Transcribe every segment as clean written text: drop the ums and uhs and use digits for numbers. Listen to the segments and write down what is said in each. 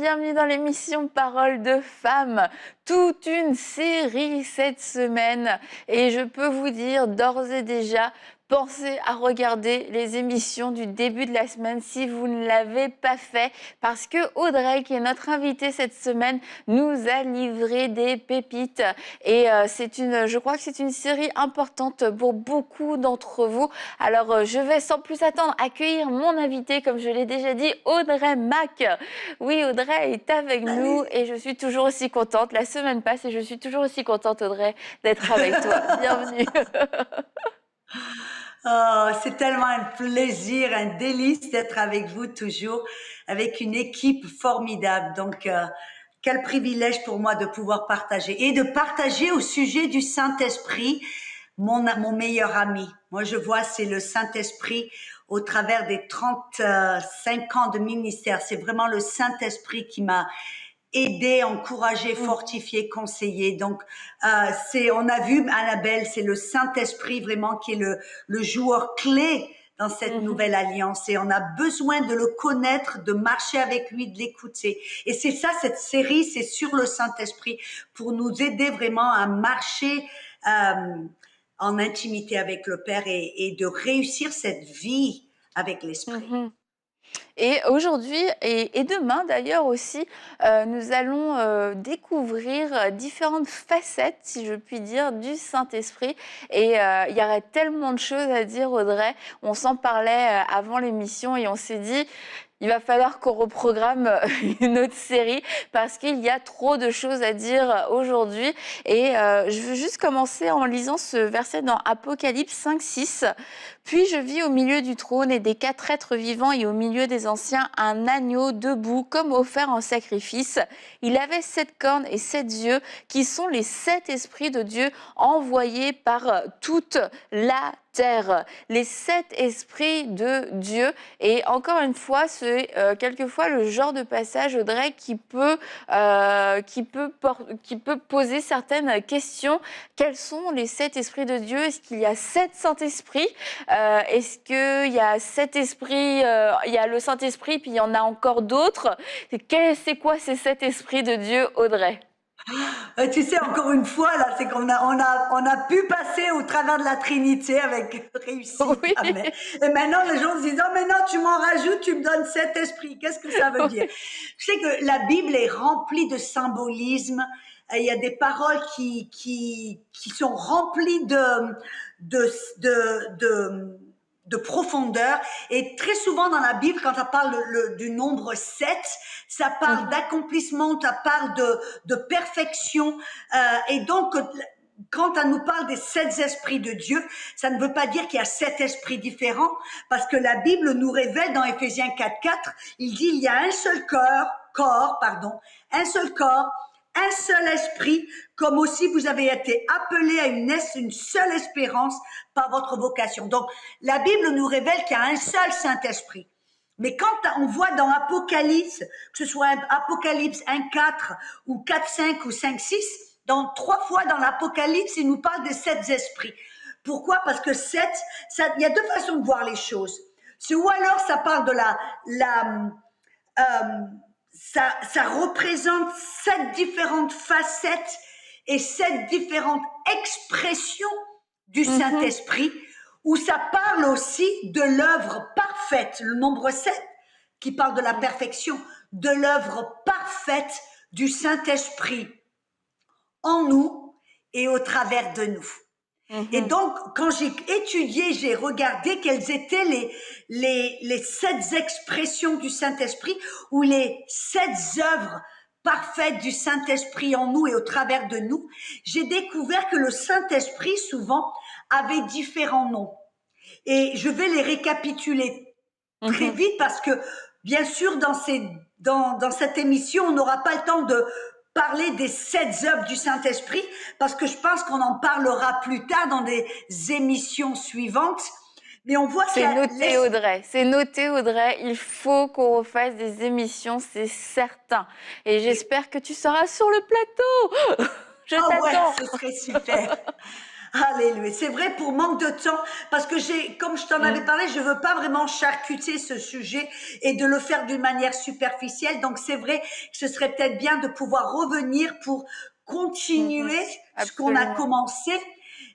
bienvenue dans l'émission Parole de femmes. Toute une série cette semaine et je peux vous dire d'ores et déjà, pensez à regarder les émissions du début de la semaine si vous ne l'avez pas fait parce que Audrey, qui est notre invitée cette semaine, nous a livré des pépites et je crois que c'est une série importante pour beaucoup d'entre vous. Alors je vais sans plus attendre accueillir mon invité, comme je l'ai déjà dit, Audrey Mac. Oui, Audrey est avec nous et je suis toujours aussi contente. La semaine passe et je suis toujours aussi contente, Audrey, d'être avec toi. Bienvenue. Oh, c'est tellement un plaisir, un délice d'être avec vous toujours, avec une équipe formidable. Donc, quel privilège pour moi de pouvoir partager et de partager au sujet du Saint-Esprit, mon meilleur ami. Moi, je vois, c'est le Saint-Esprit au travers des 35 ans de ministère. C'est vraiment le Saint-Esprit qui m'a aider, encourager, fortifier, conseiller. Donc, on a vu Annabelle, c'est le Saint-Esprit vraiment qui est le joueur clé dans cette nouvelle alliance et on a besoin de le connaître, de marcher avec lui, de l'écouter. Et c'est ça, cette série, c'est sur le Saint-Esprit pour nous aider vraiment à marcher en intimité avec le Père et de réussir cette vie avec l'Esprit. Et aujourd'hui et demain d'ailleurs aussi, nous allons découvrir différentes facettes, si je puis dire, du Saint-Esprit. Et il y aurait tellement de choses à dire, Audrey. On s'en parlait avant l'émission et on s'est dit, il va falloir qu'on reprogramme une autre série parce qu'il y a trop de choses à dire aujourd'hui. Et je veux juste commencer en lisant ce verset dans Apocalypse 5:6. Puis je vis au milieu du trône et des 4 êtres vivants et au milieu des anciens un agneau debout comme offert en sacrifice. Il avait 7 cornes et 7 yeux qui sont les 7 esprits de Dieu envoyés par toute la terre. Les 7 esprits de Dieu. Et encore une fois, c'est quelquefois le genre de passage, Audrey, qui peut poser certaines questions. Quels sont les 7 esprits de Dieu? Est-ce qu'il y a 7 Saint-Esprits? Est-ce qu'il y a 7 esprits? Il y a le Saint-Esprit, puis il y en a encore d'autres. C'est quoi ces 7 esprits de Dieu, Audrey? Tu sais, encore une fois, là, c'est qu'on a pu passer au travers de la Trinité avec réussite. Oui. Amen. Et maintenant, les gens se disent, oh, mais non, tu m'en rajoutes, tu me donnes cet esprit. Qu'est-ce que ça veut dire? Je sais que la Bible est remplie de symbolisme. Il y a des paroles qui sont remplies de, de profondeur. Et très souvent dans la Bible, quand on parle du nombre 7, ça parle d'accomplissement, ça parle de perfection. Et donc, quand on nous parle des 7 esprits de Dieu, ça ne veut pas dire qu'il y a 7 esprits différents, parce que la Bible nous révèle dans Éphésiens 4:4, il dit il y a un seul un seul corps, un seul esprit, comme aussi vous avez été appelés à une seule espérance par votre vocation. Donc, la Bible nous révèle qu'il y a un seul Saint-Esprit. Mais quand on voit dans Apocalypse, que ce soit Apocalypse 1:4 ou 4:5 ou 5:6, dans 3 fois dans l'Apocalypse, il nous parle des 7 esprits. Pourquoi? Parce que 7, il y a 2 façons de voir les choses. C'est ou alors ça parle de ça représente 7 différentes facettes et 7 différentes expressions du Saint-Esprit, où ça parle aussi de l'œuvre parfaite, le nombre 7 qui parle de la perfection, de l'œuvre parfaite du Saint-Esprit en nous et au travers de nous. Et donc, quand j'ai étudié, j'ai regardé quelles étaient les 7 expressions du Saint-Esprit ou les 7 œuvres parfaites du Saint-Esprit en nous et au travers de nous, j'ai découvert que le Saint-Esprit, souvent, avait différents noms. Et je vais les récapituler très vite parce que, bien sûr, dans cette émission, on n'aura pas le temps de parler des 7 œuvres du Saint-Esprit parce que je pense qu'on en parlera plus tard dans des émissions suivantes. Mais on voit c'est noté, Audrey. Il faut qu'on refasse des émissions, c'est certain. Et j'espère que tu seras sur le plateau. Je t'attends. Ouais, ce serait super. Alléluia. C'est vrai, pour manque de temps, parce que comme je t'en avais parlé, je veux pas vraiment charcuter ce sujet et de le faire d'une manière superficielle. Donc c'est vrai que ce serait peut-être bien de pouvoir revenir pour Mhm. continuer ce qu'on a Absolument. commencé.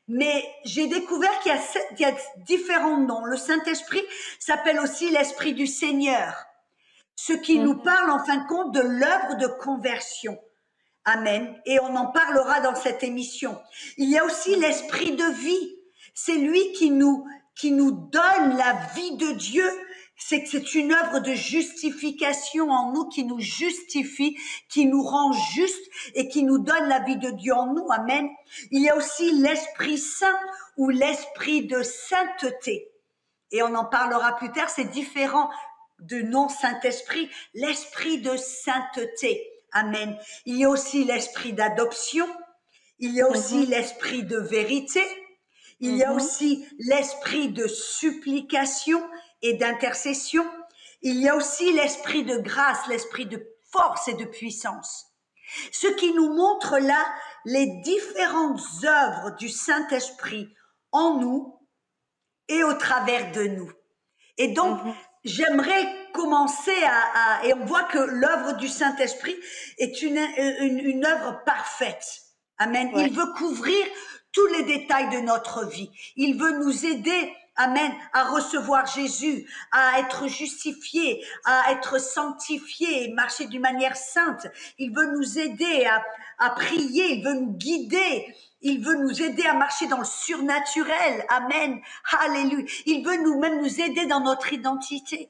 Mais j'ai découvert qu'il y a différents noms. Le Saint-Esprit s'appelle aussi l'Esprit du Seigneur, ce qui nous Mhm. parle en fin de compte de l'œuvre de conversion. Amen. Et on en parlera dans cette émission. Il y a aussi Mhm. l'esprit de vie. C'est lui qui nous donne la vie de Dieu. C'est une œuvre de justification en nous qui nous justifie, qui nous rend juste et qui nous donne la vie de Dieu en nous. Amen. Il y a aussi l'Esprit Saint ou l'Esprit de sainteté. Et on en parlera plus tard, c'est différent de non-Saint-Esprit, l'Esprit de sainteté. Amen. Il y a aussi l'Esprit d'adoption, il y a aussi Mhm. l'Esprit de vérité, il y a Mhm. aussi l'Esprit de supplication et d'intercession, il y a aussi l'Esprit de grâce, l'Esprit de force et de puissance. Ce qui nous montre là les différentes œuvres du Saint-Esprit en nous et au travers de nous. Et donc, Mhm. j'aimerais commencer et on voit que l'œuvre du Saint-Esprit est une œuvre parfaite. Amen. Ouais. Il veut couvrir tous les détails de notre vie. Il veut nous aider, amen, à recevoir Jésus, à être justifié, à être sanctifié et marcher d'une manière sainte. Il veut nous aider à prier, il veut nous guider, il veut nous aider à marcher dans le surnaturel. Amen. Alléluia. Il veut nous-mêmes nous aider dans notre identité.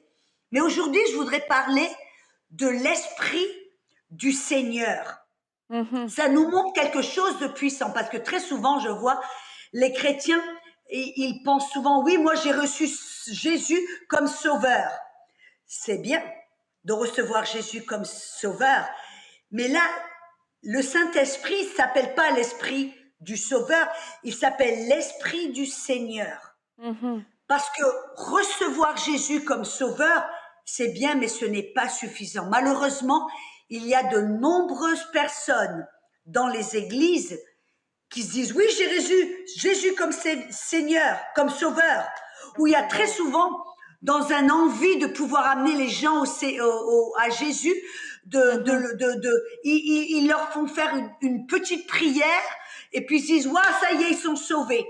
Mais aujourd'hui, je voudrais parler de l'esprit du Seigneur. Mhm. Ça nous montre quelque chose de puissant parce que très souvent, je vois les chrétiens, ils pensent souvent, oui, moi j'ai reçu Jésus comme sauveur. C'est bien de recevoir Jésus comme sauveur, mais là, le Saint-Esprit ne s'appelle pas l'Esprit du Sauveur, il s'appelle l'Esprit du Seigneur. Mhm. Parce que recevoir Jésus comme sauveur, c'est bien, mais ce n'est pas suffisant. Malheureusement, il y a de nombreuses personnes dans les églises qui se disent, oui, j'ai Jésus comme Seigneur, comme sauveur, Comme où il y a très sauveur. souvent, dans un envie de pouvoir amener les gens à Jésus, Mhm. ils leur font faire une petite prière, et puis ils disent, ouais, ça y est, ils sont sauvés.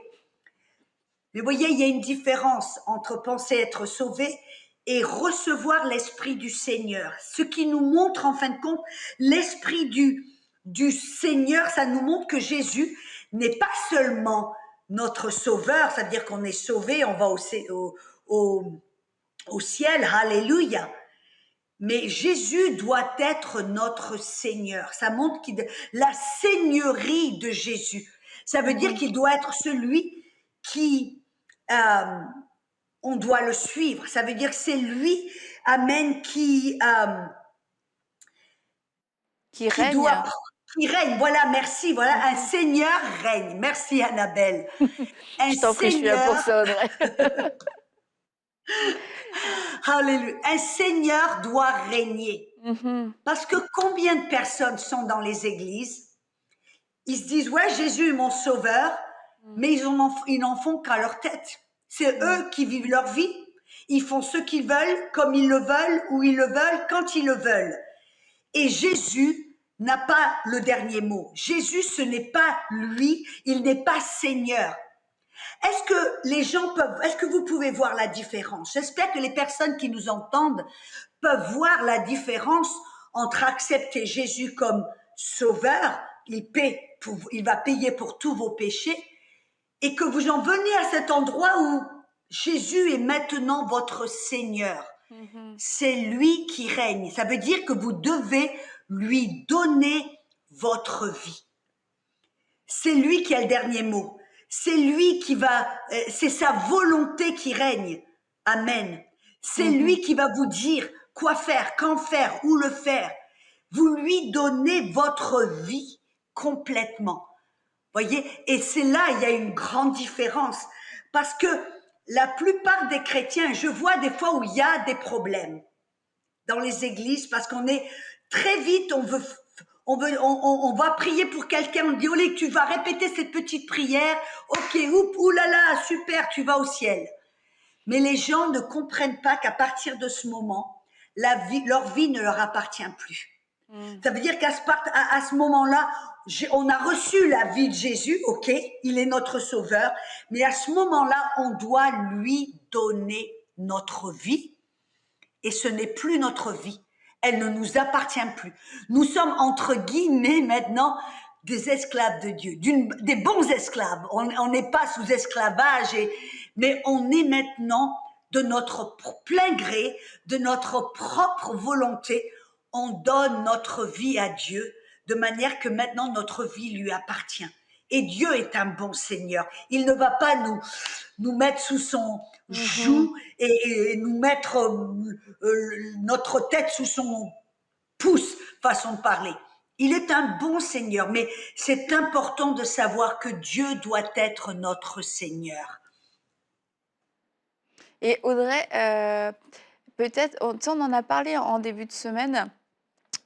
Mais vous voyez, il y a une différence entre penser être sauvé et recevoir l'Esprit du Seigneur. Ce qui nous montre, en fin de compte, l'Esprit du Seigneur, ça nous montre que Jésus n'est pas seulement notre sauveur, ça veut dire qu'on est sauvé, on va au ciel, alléluia. Mais Jésus doit être notre Seigneur. Ça montre la seigneurie de Jésus. Ça veut dire Mhm. qu'il doit être celui qui, euh, on doit le suivre. Ça veut dire que c'est lui, amen, Qui qui doit, règne. qui règne. Voilà, merci. Voilà, un Mhm. Seigneur règne. Merci Annabelle. Un Je t'en prie, je suis là pour Seigneur, ça, Audrey. alléluia. Un Seigneur doit régner. Mhm. Parce que combien de personnes sont dans les églises? Ils se disent, ouais, Jésus est mon sauveur, mais ils n'en font qu'à leur tête. C'est Mhm. eux qui vivent leur vie. Ils font ce qu'ils veulent, comme ils le veulent, où ils le veulent, quand ils le veulent. Et Jésus n'a pas le dernier mot. Jésus, ce n'est pas lui, il n'est pas Seigneur. Est-ce que vous pouvez voir la différence? J'espère que les personnes qui nous entendent peuvent voir la différence entre accepter Jésus comme sauveur, il va payer pour tous vos péchés, et que vous en venez à cet endroit où Jésus est maintenant votre Seigneur. Mhm. C'est lui qui règne. Ça veut dire que vous devez lui donner votre vie. C'est lui qui a le dernier mot. C'est lui c'est sa volonté qui règne. Amen. C'est Mhm. lui qui va vous dire quoi faire, quand faire, où le faire. Vous lui donnez votre vie complètement. Voyez? Et c'est là, il y a une grande différence. Parce que la plupart des chrétiens, je vois des fois où il y a des problèmes dans les églises, parce qu'on est très vite, on va prier pour quelqu'un, on dit, Olé, tu vas répéter cette petite prière, ok, oulala, super, tu vas au ciel. Mais les gens ne comprennent pas qu'à partir de ce moment, leur vie ne leur appartient plus. Ça veut dire qu'à ce moment-là, on a reçu la vie de Jésus, ok, il est notre sauveur, mais à ce moment-là, on doit lui donner notre vie, et ce n'est plus notre vie. Elle ne nous appartient plus. Nous sommes entre guillemets maintenant des esclaves de Dieu, des bons esclaves. On n'est pas sous esclavage, mais on est maintenant de notre plein gré, de notre propre volonté, on donne notre vie à Dieu de manière que maintenant notre vie lui appartient. Et Dieu est un bon Seigneur. Il ne va pas nous mettre sous son joug et nous mettre notre tête sous son pouce, façon de parler. Il est un bon Seigneur, mais c'est important de savoir que Dieu doit être notre Seigneur. Et Audrey, peut-être, on en a parlé en début de semaine.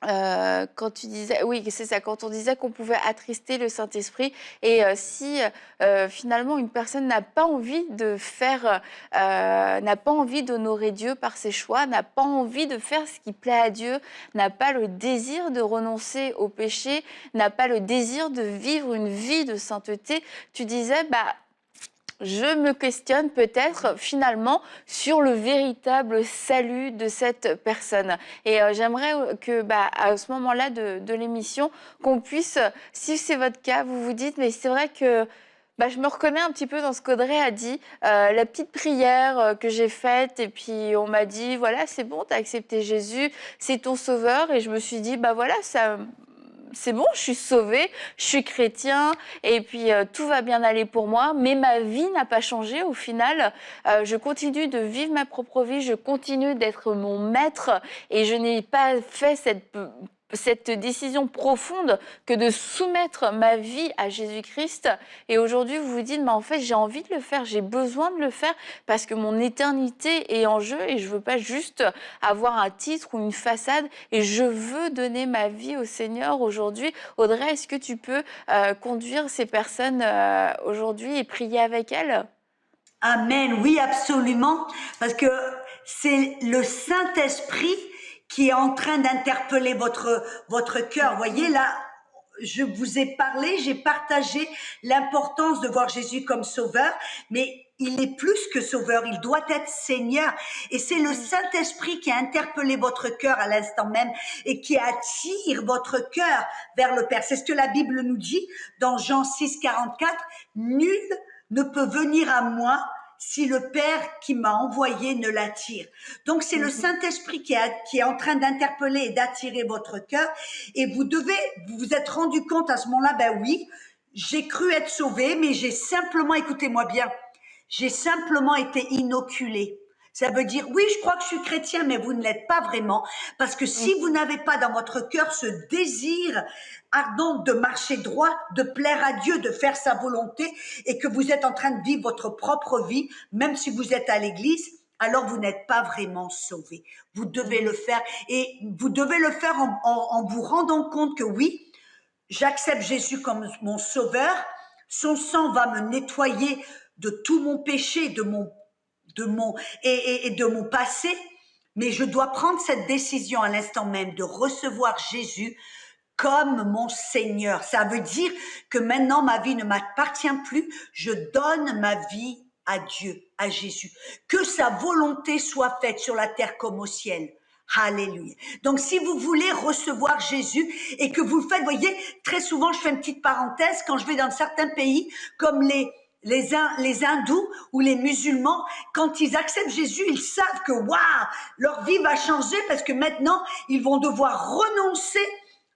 Quand tu disais, oui, c'est ça, quand on disait qu'on pouvait attrister le Saint-Esprit, et si finalement une personne n'a pas envie de faire, n'a pas envie d'honorer Dieu par ses choix, n'a pas envie de faire ce qui plaît à Dieu, n'a pas le désir de renoncer au péché, n'a pas le désir de vivre une vie de sainteté, tu disais, je me questionne peut-être finalement sur le véritable salut de cette personne. Et j'aimerais que à ce moment-là de l'émission, qu'on puisse, si c'est votre cas, vous vous dites, mais c'est vrai que je me reconnais un petit peu dans ce qu'Audrey a dit, la petite prière que j'ai faite, et puis on m'a dit, voilà, c'est bon, tu as accepté Jésus, c'est ton sauveur, et je me suis dit, voilà, ça... C'est bon, je suis sauvée, je suis chrétien, et puis tout va bien aller pour moi, mais ma vie n'a pas changé au final. Je continue de vivre ma propre vie, je continue d'être mon maître, et je n'ai pas fait cette décision profonde que de soumettre ma vie à Jésus-Christ. Et aujourd'hui, vous vous dites, mais en fait, j'ai envie de le faire, j'ai besoin de le faire parce que mon éternité est en jeu et je veux pas juste avoir un titre ou une façade, et je veux donner ma vie au Seigneur aujourd'hui. Audrey, est-ce que tu peux conduire ces personnes aujourd'hui et prier avec elles? Amen, oui, absolument, parce que c'est le Saint-Esprit qui est en train d'interpeller votre cœur. Vous voyez, là, je vous ai parlé, j'ai partagé l'importance de voir Jésus comme sauveur, mais il est plus que sauveur, il doit être Seigneur. Et c'est le Saint-Esprit qui a interpellé votre cœur à l'instant même et qui attire votre cœur vers le Père. C'est ce que la Bible nous dit dans Jean 6, 44. Nul ne peut venir à moi si le Père qui m'a envoyé ne l'attire. Donc c'est le Saint-Esprit qui est en train d'interpeller et d'attirer votre cœur, et vous vous êtes rendu compte à ce moment-là, oui, j'ai cru être sauvé, mais j'ai simplement, écoutez-moi bien, j'ai simplement été inoculé. Ça veut dire, oui, je crois que je suis chrétien, mais vous ne l'êtes pas vraiment. Parce que si vous n'avez pas dans votre cœur ce désir ardent de marcher droit, de plaire à Dieu, de faire sa volonté, et que vous êtes en train de vivre votre propre vie, même si vous êtes à l'église, alors vous n'êtes pas vraiment sauvé. Vous devez le faire, et vous devez le faire en vous rendant compte que oui, j'accepte Jésus comme mon sauveur, son sang va me nettoyer de tout mon péché, de mon passé, mais je dois prendre cette décision à l'instant même de recevoir Jésus comme mon Seigneur. Ça veut dire que maintenant ma vie ne m'appartient plus, je donne ma vie à Dieu, à Jésus. Que sa volonté soit faite sur la terre comme au ciel. Alléluia. Donc, si vous voulez recevoir Jésus et que vous le faites, vous voyez, très souvent, je fais une petite parenthèse, quand je vais dans certains pays, comme les hindous ou les musulmans, quand ils acceptent Jésus, ils savent que, waouh, leur vie va changer parce que maintenant, ils vont devoir renoncer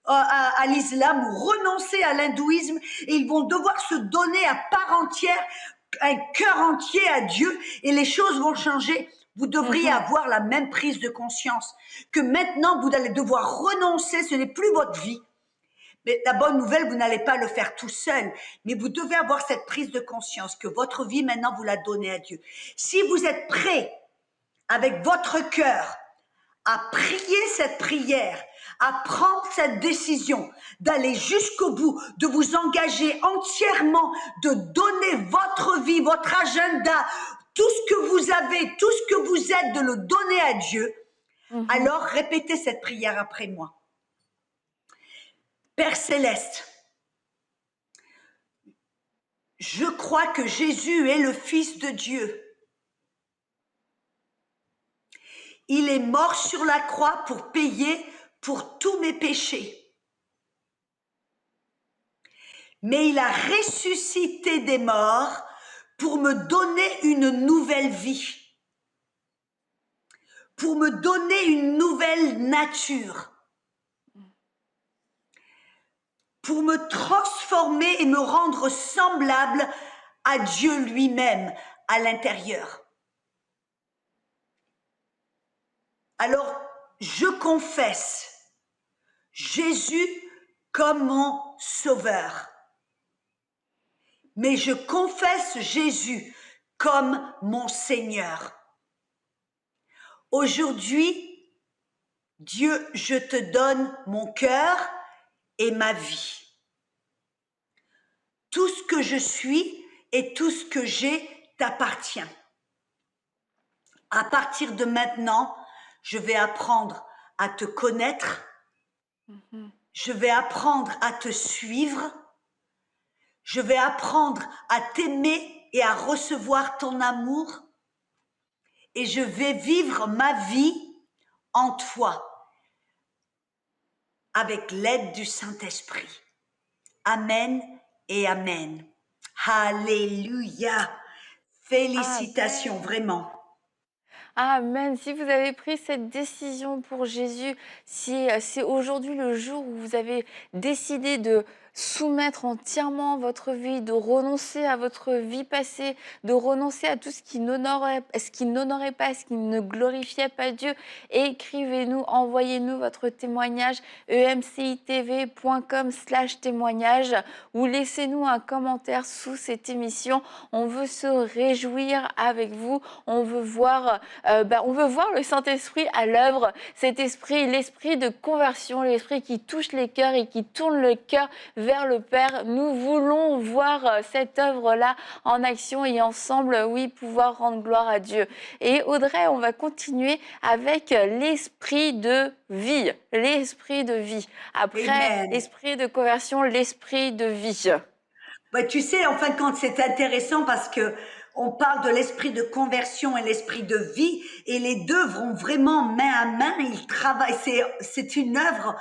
à l'islam ou renoncer à l'hindouisme, et ils vont devoir se donner à part entière, un cœur entier à Dieu, et les choses vont changer. Vous devriez avoir la même prise de conscience que maintenant vous allez devoir renoncer, ce n'est plus votre vie. Mais la bonne nouvelle, vous n'allez pas le faire tout seul, mais vous devez avoir cette prise de conscience que votre vie maintenant vous la donnez à Dieu. Si vous êtes prêt avec votre cœur à prier cette prière, à prendre cette décision, d'aller jusqu'au bout, de vous engager entièrement, de donner votre vie, votre agenda, tout ce que vous avez, tout ce que vous êtes, de le donner à Dieu, alors répétez cette prière après moi. Père céleste, je crois que Jésus est le Fils de Dieu. Il est mort sur la croix pour payer pour tous mes péchés. Mais il a ressuscité des morts pour me donner une nouvelle vie, pour me donner une nouvelle nature, pour me transformer et me rendre semblable à Dieu lui-même à l'intérieur. Alors, je confesse Jésus comme mon sauveur. Mais je confesse Jésus comme mon Seigneur. Aujourd'hui, Dieu, je te donne mon cœur et ma vie. Tout ce que je suis et tout ce que j'ai t'appartient. À partir de maintenant, je vais apprendre à te connaître. Je vais apprendre à te suivre. Je vais apprendre à t'aimer et à recevoir ton amour. Et je vais vivre ma vie en toi, avec l'aide du Saint-Esprit. Amen et Amen. Alléluia. Félicitations, Amen. vraiment. Amen. Si vous avez pris cette décision pour Jésus, si c'est aujourd'hui le jour où vous avez décidé de soumettre entièrement votre vie, de renoncer à votre vie passée, de renoncer à tout ce qui n'honorait pas, ce qui ne glorifiait pas Dieu, écrivez-nous, envoyez-nous votre témoignage emcitv.com/témoignage ou laissez-nous un commentaire sous cette émission. On veut se réjouir avec vous, on veut voir le Saint-Esprit à l'œuvre, cet esprit, l'esprit de conversion, l'esprit qui touche les cœurs et qui tourne le cœur vers le Père. Nous voulons voir cette œuvre-là en action et ensemble, oui, pouvoir rendre gloire à Dieu. Et Audrey, on va continuer avec l'esprit de vie. L'esprit de vie. Après Amen. l'esprit de conversion, l'esprit de vie. Bah, tu sais, en fin de compte, c'est intéressant parce que on parle de l'esprit de conversion et l'esprit de vie, et les deux vont vraiment main à main. Ils travaillent. C'est une œuvre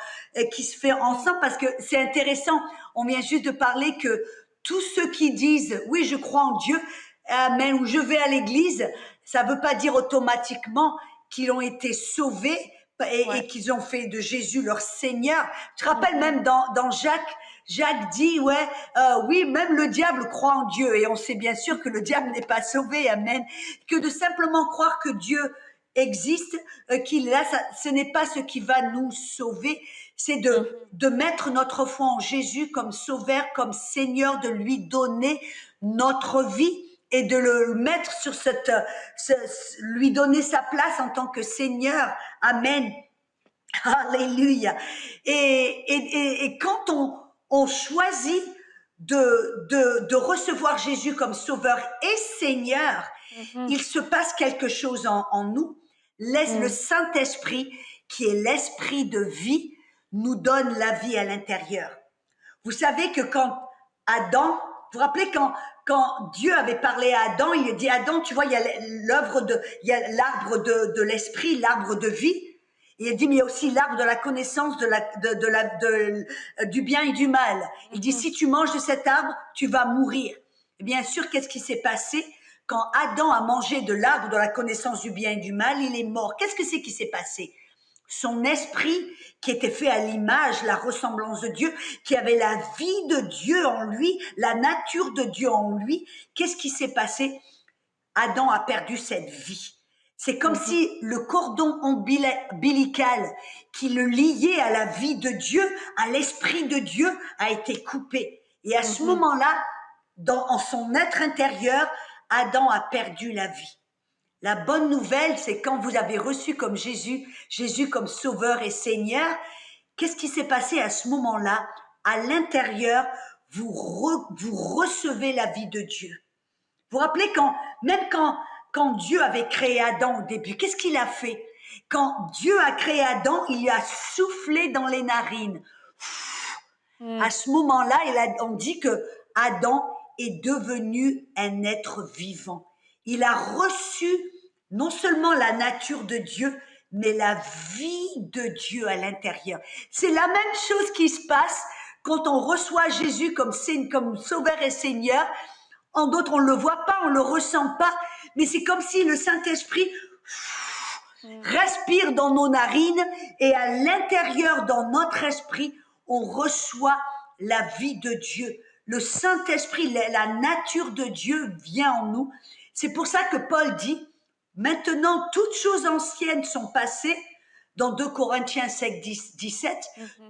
qui se fait ensemble parce que c'est intéressant. On vient juste de parler que tous ceux qui disent oui, je crois en Dieu, amen, ou je vais à l'église, ça veut pas dire automatiquement qu'ils ont été sauvés et qu'ils ont fait de Jésus leur Seigneur. Tu te rappelles même dans Jacques dit, oui, même le diable croit en Dieu. Et on sait bien sûr que le diable n'est pas sauvé, amen. Que de simplement croire que Dieu existe, qu'il est là, ce n'est pas ce qui va nous sauver. C'est de mettre notre foi en Jésus comme sauveur, comme Seigneur, de lui donner notre vie et de le mettre sur lui donner sa place en tant que Seigneur. Amen. Alléluia. Et quand on choisit de recevoir Jésus comme Sauveur et Seigneur, il se passe quelque chose en nous. Le Saint-Esprit, qui est l'esprit de vie, nous donne la vie à l'intérieur. Vous savez que quand Adam, vous vous rappelez quand Dieu avait parlé à Adam, il a dit, Adam, tu vois, il y a l'arbre de l'esprit, l'arbre de vie. Il dit, mais il y a aussi l'arbre de la connaissance du bien et du mal. Il dit, si tu manges de cet arbre, tu vas mourir. Et bien sûr, qu'est-ce qui s'est passé? Quand Adam a mangé de l'arbre de la connaissance du bien et du mal, il est mort. Qu'est-ce que c'est qui s'est passé? Son esprit, qui était fait à l'image, la ressemblance de Dieu, qui avait la vie de Dieu en lui, la nature de Dieu en lui, qu'est-ce qui s'est passé? Adam a perdu cette vie. C'est comme si le cordon ombilical qui le liait à la vie de Dieu, à l'esprit de Dieu, a été coupé. Et à ce moment-là, en son être intérieur, Adam a perdu la vie. La bonne nouvelle, c'est quand vous avez reçu comme Jésus comme Sauveur et Seigneur, qu'est-ce qui s'est passé à ce moment-là? À l'intérieur, vous recevez la vie de Dieu. Vous vous rappelez quand Dieu avait créé Adam au début, qu'est-ce qu'il a fait? Quand Dieu a créé Adam, il lui a soufflé dans les narines. À ce moment-là, on dit que Adam est devenu un être vivant. Il a reçu non seulement la nature de Dieu, mais la vie de Dieu à l'intérieur. C'est la même chose qui se passe quand on reçoit Jésus comme Sauveur et Seigneur. En d'autres, on ne le voit pas, on ne le ressent pas, mais c'est comme si le Saint-Esprit respire dans nos narines et à l'intérieur, dans notre esprit, on reçoit la vie de Dieu. Le Saint-Esprit, la nature de Dieu vient en nous. C'est pour ça que Paul dit, maintenant, toutes choses anciennes sont passées, dans 2 Corinthiens 5, 17,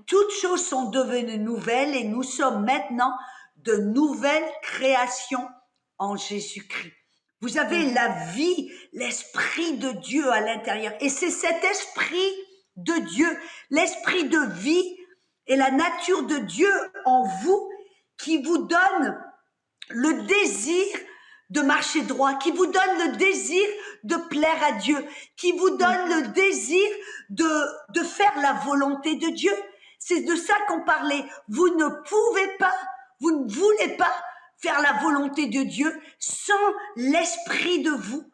toutes choses sont devenues nouvelles et nous sommes maintenant de nouvelles créations en Jésus-Christ. Vous avez la vie, l'esprit de Dieu à l'intérieur. Et c'est cet esprit de Dieu, l'esprit de vie et la nature de Dieu en vous qui vous donne le désir de marcher droit, qui vous donne le désir de plaire à Dieu, qui vous donne le désir de faire la volonté de Dieu. C'est de ça qu'on parlait. Vous ne pouvez pas, vous ne voulez pas faire la volonté de Dieu sans l'esprit de vous,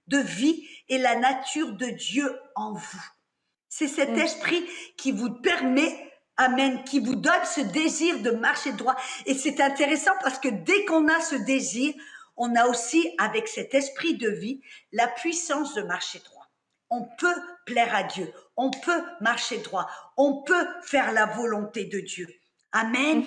de vie et la nature de Dieu en vous. C'est cet esprit qui vous permet, amen, qui vous donne ce désir de marcher droit. Et c'est intéressant parce que dès qu'on a ce désir, on a aussi, avec cet esprit de vie, la puissance de marcher droit. On peut plaire à Dieu, on peut marcher droit, on peut faire la volonté de Dieu. Amen.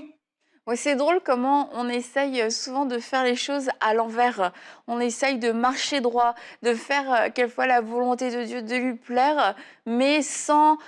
Oui, c'est drôle comment on essaye souvent de faire les choses à l'envers. On essaye de marcher droit, de faire quelquefois la volonté de Dieu, de lui plaire, mais sans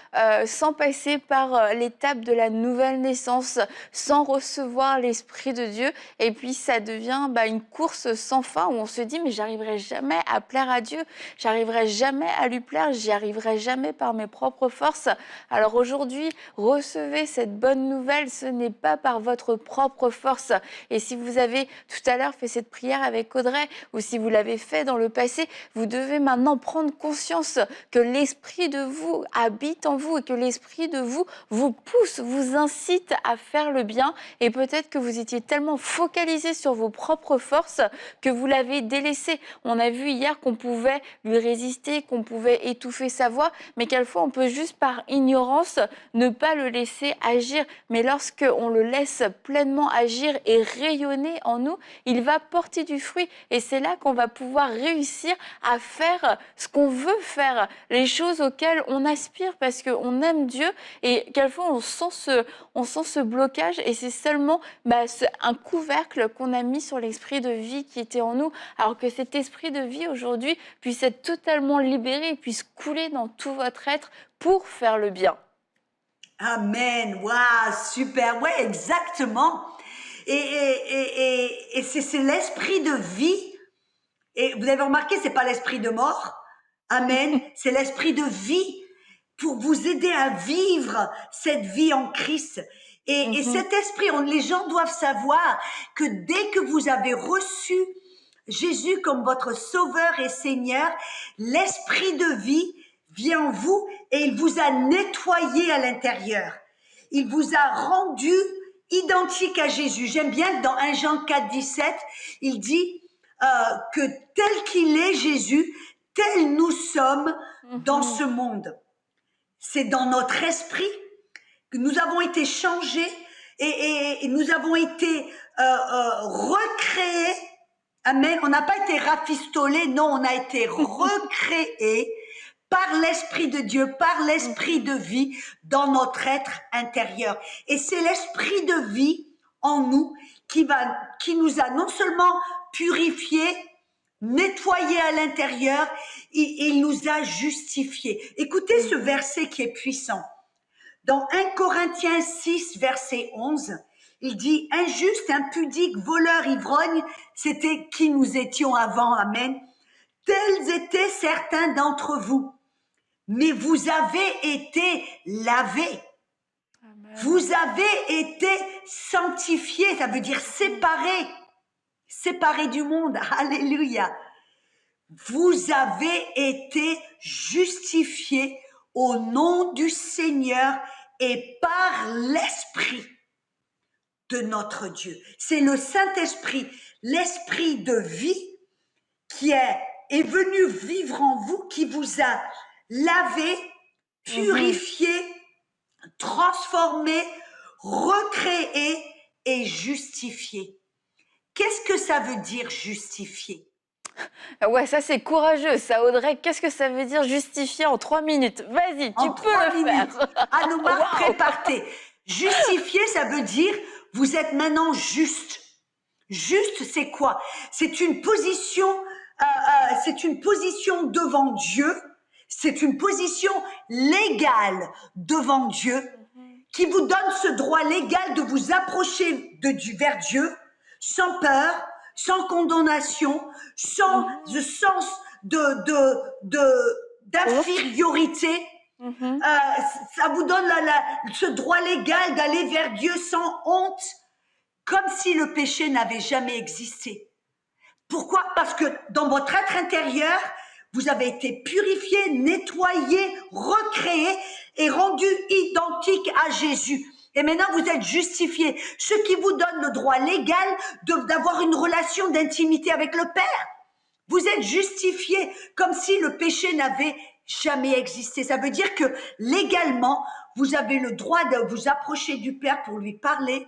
passer par l'étape de la nouvelle naissance, sans recevoir l'Esprit de Dieu. Et puis ça devient une course sans fin où on se dit mais j'arriverai jamais à plaire à Dieu, j'arriverai jamais à lui plaire, j'y arriverai jamais par mes propres forces. Alors aujourd'hui, recevez cette bonne nouvelle, ce n'est pas par votre propre force. Et si vous avez tout à l'heure fait cette prière avec Audrey, ou si vous l'avez fait dans le passé, vous devez maintenant prendre conscience que l'Esprit de vous habite en vous et que l'Esprit de vous vous pousse, vous incite à faire le bien. Et peut-être que vous étiez tellement focalisé sur vos propres forces que vous l'avez délaissé. On a vu hier qu'on pouvait lui résister, qu'on pouvait étouffer sa voix, mais quelquefois on peut juste par ignorance ne pas le laisser agir. Mais lorsque on le laisse pleinement agir et rayonner en nous, il va porter du fruit. Et c'est là qu'on va pouvoir réussir à faire ce qu'on veut faire, les choses auxquelles on aspire parce qu'on aime Dieu. Et quelquefois, on sent ce blocage et c'est seulement un couvercle qu'on a mis sur l'esprit de vie qui était en nous. Alors que cet esprit de vie aujourd'hui puisse être totalement libéré et puisse couler dans tout votre être pour faire le bien. Amen. Waouh, super. Ouais, exactement. Et c'est l'esprit de vie. Et vous avez remarqué, c'est pas l'esprit de mort. Amen. C'est l'esprit de vie pour vous aider à vivre cette vie en Christ. Et cet esprit, les gens doivent savoir que dès que vous avez reçu Jésus comme votre Sauveur et Seigneur, l'esprit de vie vient en vous et il vous a nettoyé à l'intérieur. Il vous a rendu identique à Jésus. J'aime bien que dans 1 Jean 4, 17, il dit que tel qu'il est Jésus, tel nous sommes dans ce monde. C'est dans notre esprit que nous avons été changés et nous avons été recréés. Amen. On n'a pas été rafistolés, non, on a été recréés par l'Esprit de Dieu, par l'Esprit de vie dans notre être intérieur. Et c'est l'Esprit de vie en nous qui nous a non seulement purifiés, nettoyés à l'intérieur, et il nous a justifiés. Écoutez ce verset qui est puissant. Dans 1 Corinthiens 6, verset 11, il dit « Injuste, impudique, voleur, ivrogne, c'était qui nous étions avant. » Amen. tels étaient certains d'entre vous. Mais vous avez été lavés. Amen. Vous avez été sanctifiés, ça veut dire séparés. Séparés du monde. Alléluia. Vous avez été justifiés au nom du Seigneur et par l'Esprit de notre Dieu. C'est le Saint-Esprit, l'Esprit de vie qui est venu vivre en vous, qui vous a lavé, purifié, transformé, recréé et justifié. Qu'est-ce que ça veut dire justifier? Ouais, ça c'est courageux, ça, Audrey. Qu'est-ce que ça veut dire justifier en 3 minutes? Vas-y, tu peux le faire. Anoumar, Wow. prépare-toi. Justifier, ça veut dire vous êtes maintenant juste. Juste, c'est quoi? C'est une position devant Dieu. C'est une position légale devant Dieu qui vous donne ce droit légal de vous approcher vers Dieu sans peur, sans condamnation, sans le sens d'infériorité. Ça vous donne ce droit légal d'aller vers Dieu sans honte, comme si le péché n'avait jamais existé. Pourquoi? Parce que dans votre être intérieur, vous avez été purifié, nettoyé, recréé et rendu identique à Jésus. Et maintenant, vous êtes justifié, ce qui vous donne le droit légal d'avoir une relation d'intimité avec le Père. Vous êtes justifié comme si le péché n'avait jamais existé. Ça veut dire que légalement, vous avez le droit de vous approcher du Père pour lui parler,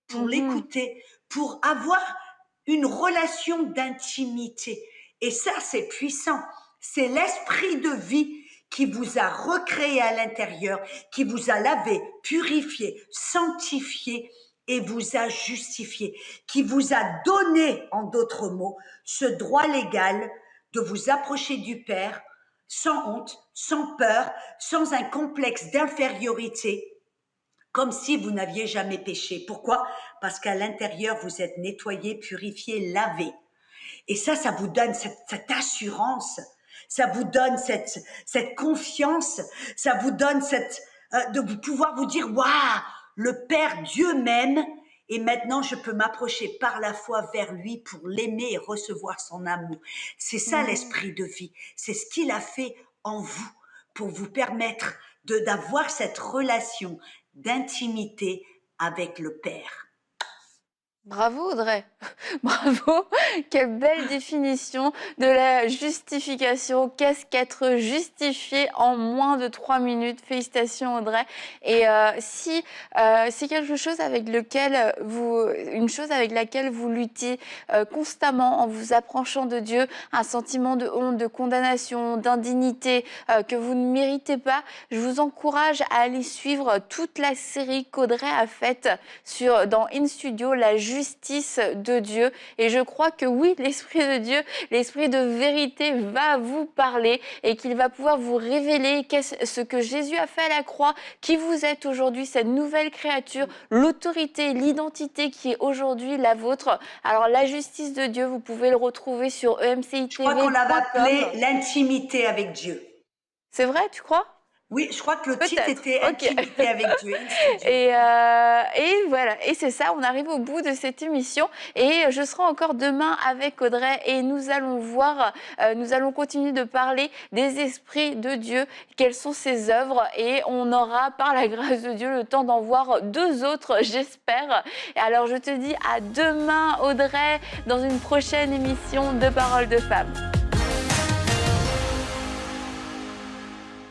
pour l'écouter, pour avoir une relation d'intimité. Et ça, c'est puissant. C'est l'esprit de vie qui vous a recréé à l'intérieur, qui vous a lavé, purifié, sanctifié et vous a justifié, qui vous a donné, en d'autres mots, ce droit légal de vous approcher du Père sans honte, sans peur, sans un complexe d'infériorité, comme si vous n'aviez jamais péché. Pourquoi? Parce qu'à l'intérieur, vous êtes nettoyé, purifié, lavé. Et ça vous donne cette assurance, ça vous donne cette confiance, ça vous donne de pouvoir vous dire, waouh, le Père Dieu m'aime et maintenant je peux m'approcher par la foi vers lui pour l'aimer et recevoir son amour. C'est ça l'esprit de vie, c'est ce qu'il a fait en vous pour vous permettre d'avoir cette relation d'intimité avec le Père. Bravo Audrey, bravo, quelle belle définition de la justification. Qu'est-ce qu'être justifié en moins de 3 minutes? Félicitations Audrey. Et si c'est quelque chose avec une chose avec laquelle vous luttez constamment en vous approchant de Dieu, un sentiment de honte, de condamnation, d'indignité que vous ne méritez pas, je vous encourage à aller suivre toute la série qu'Audrey a faite dans In Studio, la justice de Dieu. Et je crois que oui, l'Esprit de Dieu, l'Esprit de vérité va vous parler et qu'il va pouvoir vous révéler ce que Jésus a fait à la croix, qui vous êtes aujourd'hui, cette nouvelle créature, l'autorité, l'identité qui est aujourd'hui la vôtre. Alors la justice de Dieu, vous pouvez le retrouver sur EMCITV. Je crois qu'on l'avait appelé l'intimité avec Dieu. C'est vrai, tu crois? Oui, je crois que le titre était Intimité avec Dieu. Et voilà, et c'est ça, on arrive au bout de cette émission et je serai encore demain avec Audrey et nous allons continuer de parler des esprits de Dieu, quelles sont ses œuvres et on aura par la grâce de Dieu le temps d'en voir 2 autres, j'espère. Et alors je te dis à demain Audrey dans une prochaine émission de Paroles de Femmes.